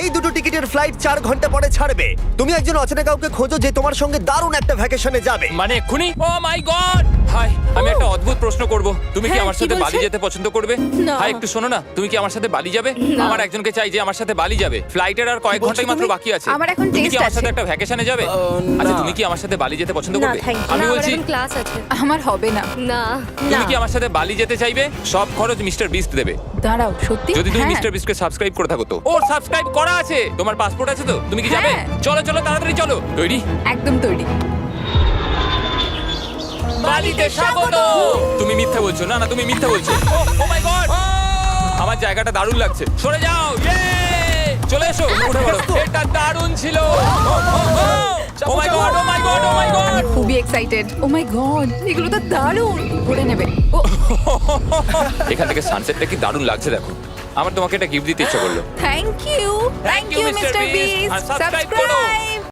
এই দুটো টিকিটের ফ্লাইট 4 ঘন্টা পরে ছাড়বে। তুমি একজন অচেনা কাউকে খোঁজো যে তোমার সঙ্গে দারুণ একটা ভ্যাকেশনে যাবে। মানে এক্ষুনি? ও মাই গড! হাই, আমি একটা অদ্ভুত প্রশ্ন করব। তুমি কি হ্যাঁ, আমার কি সাথে বলছে? বালি যেতে পছন্দ করবে? না। হাই, একটু শোনো না, তুমি কি আমার সাথে বালি যাবে? না। আমার একজনকে চাই যে আমার সাথে বালি যাবে। ফ্লাইটের আর কয়েক বলছো ঘন্টাই মাত্র তুমি? বাকি আছে। আমার এখন তুমি কি test আমার আছে। সাথে একটা ভ্যাকেশনে যাবে? আচ্ছা, তুমি কি আমার সাথে বালি যেতে পছন্দ না, করবে? thank you. আমি না, আমার বলছি, এখন ক্লাস আছে। আমার হবে না। না। তুমি কি আমার সাথে বালি যেতে চাইবে? সব খরচ মিস্টার বিস্ট দেবে। দাঁড়াও, সত্যি? যদি তুমি হ্যাঁ। মিস্টার বিস্টকে সাবস্ক্রাইব করে থাকো তো। ওর সাবস্ক্রাইব করা আছে। তোমার পাসপোর্ট আছে তো? তুমি কি যাবে? হ্যাঁ। চলো চলো, তাড়াতাড়ি চলো। তৈরি? একদম তৈরি। বালিতে স্বাগত। তুমি মিথ্যা বলছো। না না, তুমি মিথ্যা বলছো। ও মাই গড! আমার জায়গাটা দারুণ লাগছে। সরে যাও। ইয়ে! চলে এসো, উঠে পড়ো। এটা দারুণ ছিল। ও মাই গড, ও মাই গড, ও মাই গড! খুবই এক্সাইটেড। ও মাই গড, এগুলো তো দারুণ। করে নেবে। ও এখান থেকে সানসেটটা কি দারুণ লাগছে দেখো। আমার তোমাকে একটা গিফট দিতে ইচ্ছা করলো। Thank you. Thank you mister Beast. আর সাবস্ক্রাইব করো। সাবস্ক্রাইব।